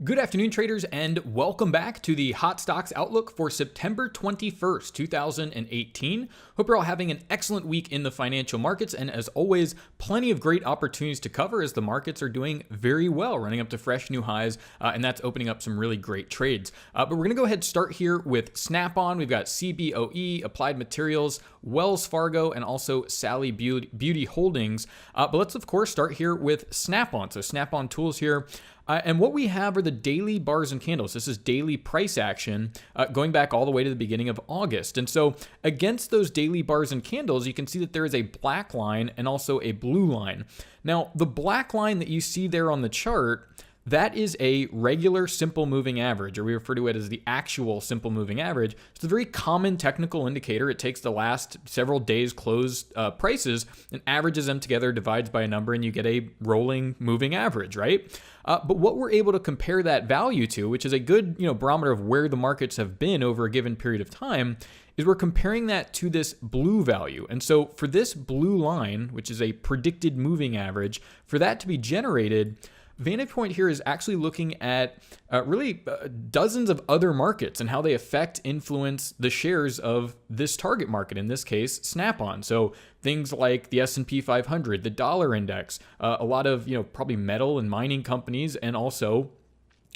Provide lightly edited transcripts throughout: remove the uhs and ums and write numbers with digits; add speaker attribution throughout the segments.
Speaker 1: Good afternoon, traders, and welcome back to the Hot Stocks Outlook for September 21st, 2018. Hope you're all having an excellent week in the financial markets, and as always, plenty of great opportunities to cover as the markets are doing very well, running up to fresh new highs, and that's opening up some really great trades. But we're going to go ahead and start here with Snap-on. We've got CBOE, Applied Materials, Wells Fargo, and also Sally Beauty Holdings. But let's, of course, start here with Snap-on. So Snap-on tools here. And what we have are the daily bars and candles. This is daily price action going back all the way to the beginning of August. And so against those daily bars and candles, you can see that there is a black line and also a blue line. Now, the black line that you see there on the chart, that is a regular simple moving average, or we refer to it as the actual simple moving average. It's a very common technical indicator. It takes the last several days closed prices and averages them together, divides by a number, and you get a rolling moving average, right? But what we're able to compare that value to, which is a good barometer of where the markets have been over a given period of time, is we're comparing that to this blue value. And so for this blue line, which is a predicted moving average, for that to be generated, VantagePoint here is actually looking at dozens of other markets and how they influence the shares of this target market, in this case, Snap-on. So things like the S&P 500, the dollar index, a lot of probably metal and mining companies, and also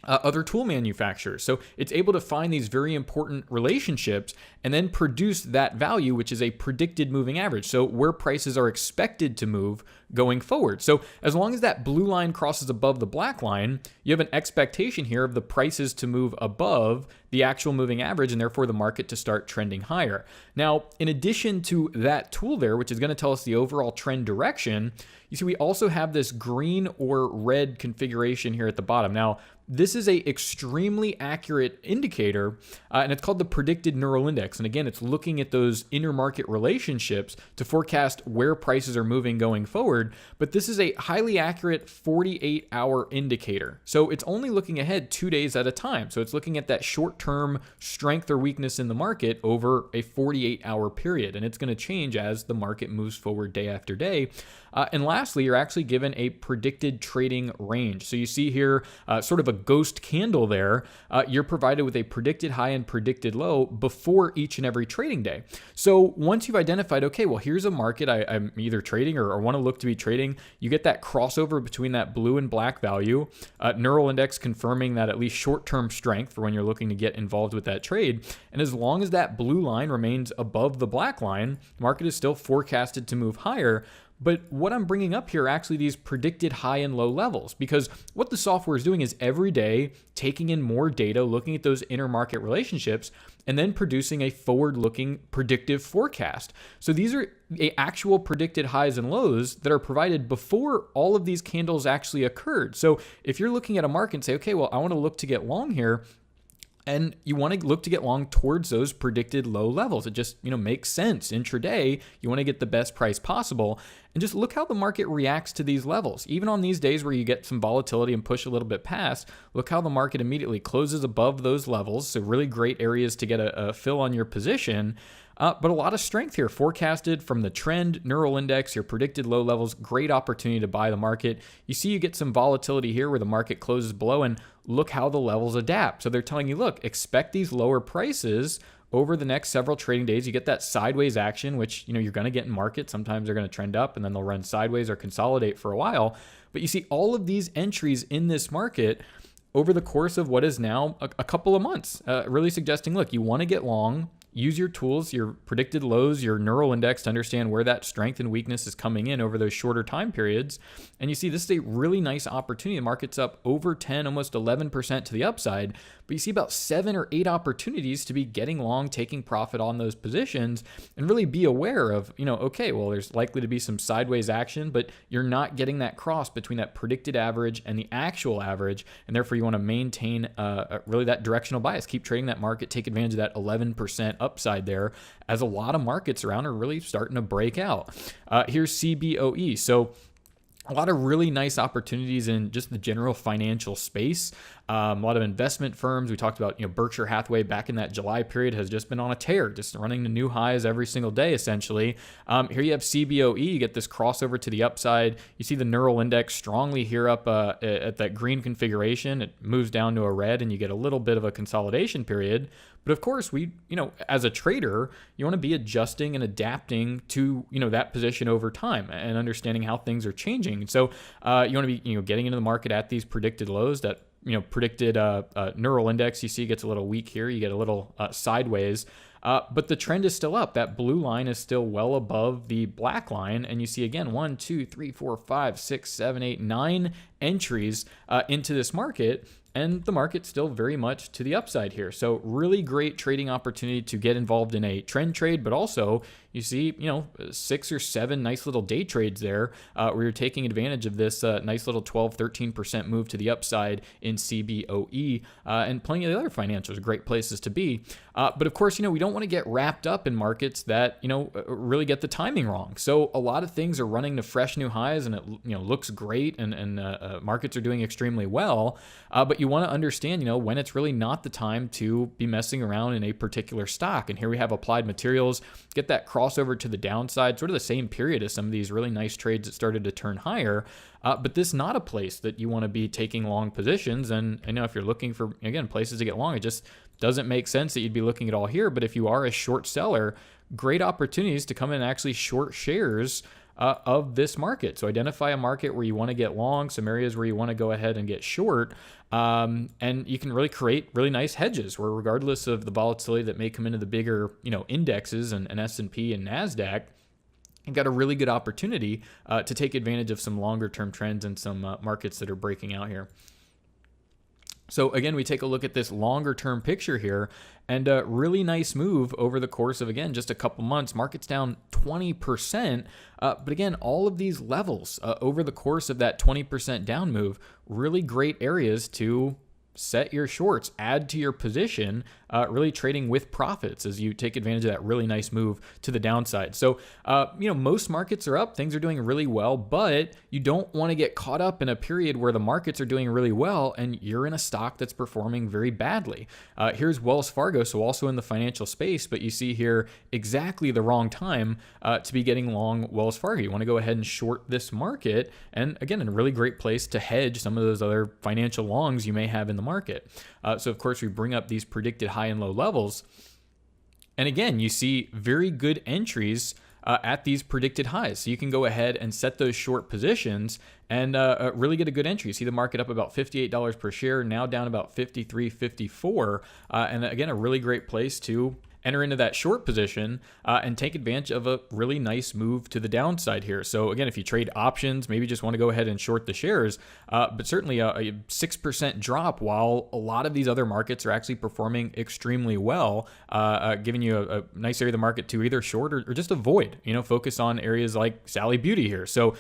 Speaker 1: other tool manufacturers. So it's able to find these very important relationships and then produce that value, which is a predicted moving average. So where prices are expected to move going forward. So as long as that blue line crosses above the black line, you have an expectation here of the prices to move above the actual moving average, and therefore the market to start trending higher. Now, in addition to that tool there, which is going to tell us the overall trend direction, you see we also have this green or red configuration here at the bottom. Now, this is a extremely accurate indicator, and it's called the predicted neural index. And again, it's looking at those intermarket relationships to forecast where prices are moving going forward. But this is a highly accurate 48-hour indicator. So it's only looking ahead 2 days at a time. So it's looking at that short-term strength or weakness in the market over a 48-hour period. And it's going to change as the market moves forward day after day. And lastly, you're actually given a predicted trading range. So you see here sort of a ghost candle there. You're provided with a predicted high and predicted low before each and every trading day. So once you've identified, okay, well, here's a market I'm either trading or want to look to be trading, you get that crossover between that blue and black value, neural index confirming that at least short-term strength for when you're looking to get involved with that trade. And as long as that blue line remains above the black line, the market is still forecasted to move higher. But what I'm bringing up here are actually these predicted high and low levels, because what the software is doing is every day taking in more data, looking at those intermarket relationships, and then producing a forward-looking predictive forecast. So these are actual predicted highs and lows that are provided before all of these candles actually occurred. So if you're looking at a market and say, okay, well, I want to look to get long here, and you want to look to get long towards those predicted low levels. It just, makes sense. Intraday, you want to get the best price possible. And just look how the market reacts to these levels. Even on these days where you get some volatility and push a little bit past, look how the market immediately closes above those levels. So really great areas to get a fill on your position. But a lot of strength here forecasted from the trend, neural index, your predicted low levels, great opportunity to buy the market. You see you get some volatility here where the market closes below, and look how the levels adapt. So they're telling you, look, expect these lower prices over the next several trading days. You get that sideways action, which you're going to get in market. Sometimes they're going to trend up and then they'll run sideways or consolidate for a while. But you see all of these entries in this market over the course of what is now a couple of months, really suggesting, look, you want to get long. Use your tools, your predicted lows, your neural index to understand where that strength and weakness is coming in over those shorter time periods. And you see this is a really nice opportunity. The market's up over 10, almost 11% to the upside. But you see about 7 or 8 opportunities to be getting long, taking profit on those positions, and really be aware of, okay, well, there's likely to be some sideways action, but you're not getting that cross between that predicted average and the actual average. And therefore you want to maintain really that directional bias. Keep trading that market, take advantage of that 11% upside there, as a lot of markets around are really starting to break out. Here's CBOE. So a lot of really nice opportunities in just the general financial space. A lot of investment firms. We talked about, Berkshire Hathaway back in that July period has just been on a tear, just running to new highs every single day, essentially. Here you have CBOE. You get this crossover to the upside. You see the Neural Index strongly here up at that green configuration. It moves down to a red, and you get a little bit of a consolidation period. But of course, as a trader, you want to be adjusting and adapting to, that position over time and understanding how things are changing. So you want to be, getting into the market at these predicted lows. That, predicted neural index you see gets a little weak here. You get a little sideways. But the trend is still up. That blue line is still well above the black line. And you see, again, 1, 2, 3, 4, 5, 6, 7, 8, 9 entries into this market. And the market's still very much to the upside here. So really great trading opportunity to get involved in a trend trade, but also you see, 6 or 7 nice little day trades there where you're taking advantage of this nice little 12, 13% move to the upside in CBOE and plenty of the other financials, great places to be. But of course, we don't want to get wrapped up in markets that, really get the timing wrong. So a lot of things are running to fresh new highs and it, looks great and markets are doing extremely well. But you want to understand, when it's really not the time to be messing around in a particular stock. And here we have Applied Materials, get that crossover to the downside, sort of the same period as some of these really nice trades that started to turn higher. But this is not a place that you want to be taking long positions. And I know if you're looking for, again, places to get long, it just doesn't make sense that you'd be looking at all here. But if you are a short seller, great opportunities to come in and actually short shares of this market. So identify a market where you want to get long, some areas where you want to go ahead and get short. And you can really create really nice hedges where regardless of the volatility that may come into the bigger, indexes and S&P and NASDAQ, you've got a really good opportunity to take advantage of some longer term trends and some markets that are breaking out here. So again, we take a look at this longer term picture here and a really nice move over the course of, again, just a couple months. Market's down 20%. But again, all of these levels over the course of that 20% down move, really great areas to set your shorts, add to your position, really trading with profits as you take advantage of that really nice move to the downside. So, most markets are up, things are doing really well, but you don't want to get caught up in a period where the markets are doing really well and you're in a stock that's performing very badly. Here's Wells Fargo, so also in the financial space, but you see here exactly the wrong time to be getting long Wells Fargo. You want to go ahead and short this market, and again, a really great place to hedge some of those other financial longs you may have in the market. So of course, we bring up these predicted high and low levels. And again, you see very good entries at these predicted highs. So you can go ahead and set those short positions and really get a good entry. You see the market up about $58 per share, now down about $53.54. And again, a really great place to enter into that short position and take advantage of a really nice move to the downside here. So again, if you trade options, maybe just want to go ahead and short the shares, but certainly a 6% drop while a lot of these other markets are actually performing extremely well, giving you a nice area of the market to either short or just avoid, focus on areas like Sally Beauty here. So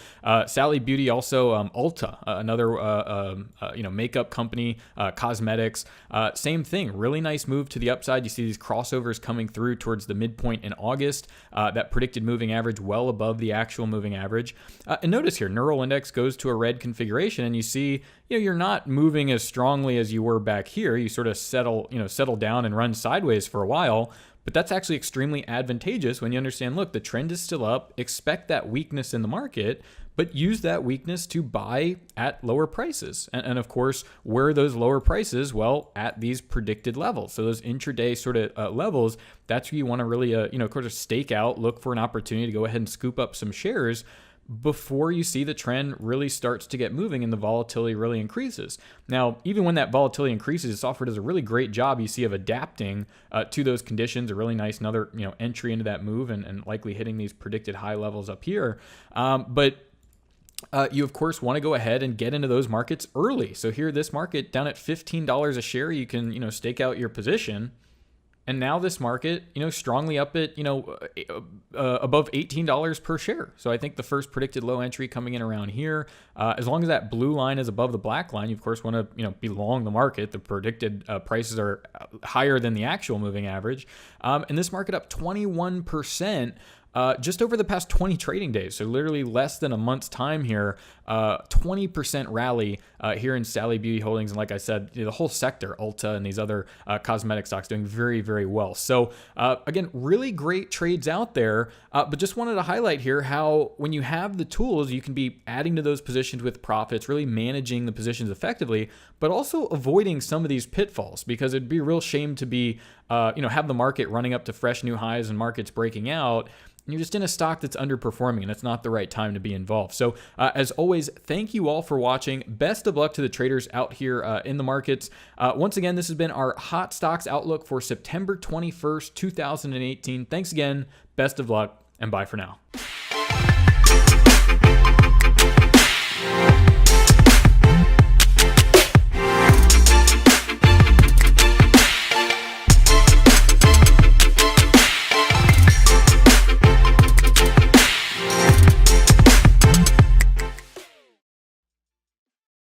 Speaker 1: Sally Beauty, also Ulta, another, makeup company, cosmetics, same thing, really nice move to the upside. You see these crossovers coming through towards the midpoint in August, that predicted moving average well above the actual moving average. And notice here, Neural Index goes to a red configuration, and you see, you're not moving as strongly as you were back here. You sort of settle down and run sideways for a while. But that's actually extremely advantageous when you understand, look, the trend is still up, expect that weakness in the market, but use that weakness to buy at lower prices. And of course, where are those lower prices? Well, at these predicted levels. So those intraday sort of levels, that's where you want to really, of course, stake out, look for an opportunity to go ahead and scoop up some shares before you see the trend really starts to get moving and the volatility really increases. Now, even when that volatility increases, software does a really great job, you see, of adapting to those conditions. A really nice another entry into that move and likely hitting these predicted high levels up here. But you, of course, want to go ahead and get into those markets early. So here, this market down at $15 a share, you can, stake out your position. And now this market, strongly up at, above $18 per share. So I think the first predicted low entry coming in around here, as long as that blue line is above the black line, you of course want to, be long the market. The predicted prices are higher than the actual moving average. And this market up 21%. just over the past 20 trading days. So literally less than a month's time here, 20% rally here in Sally Beauty Holdings. And like I said, the whole sector, Ulta and these other cosmetic stocks doing very, very well. So again, really great trades out there, but just wanted to highlight here how when you have the tools, you can be adding to those positions with profits, really managing the positions effectively, but also avoiding some of these pitfalls, because it'd be a real shame to be, have the market running up to fresh new highs and markets breaking out, and you're just in a stock that's underperforming, and it's not the right time to be involved. So as always, thank you all for watching. Best of luck to the traders out here in the markets. Once again, this has been our Hot Stocks Outlook for September 21st, 2018. Thanks again, best of luck, and bye for now.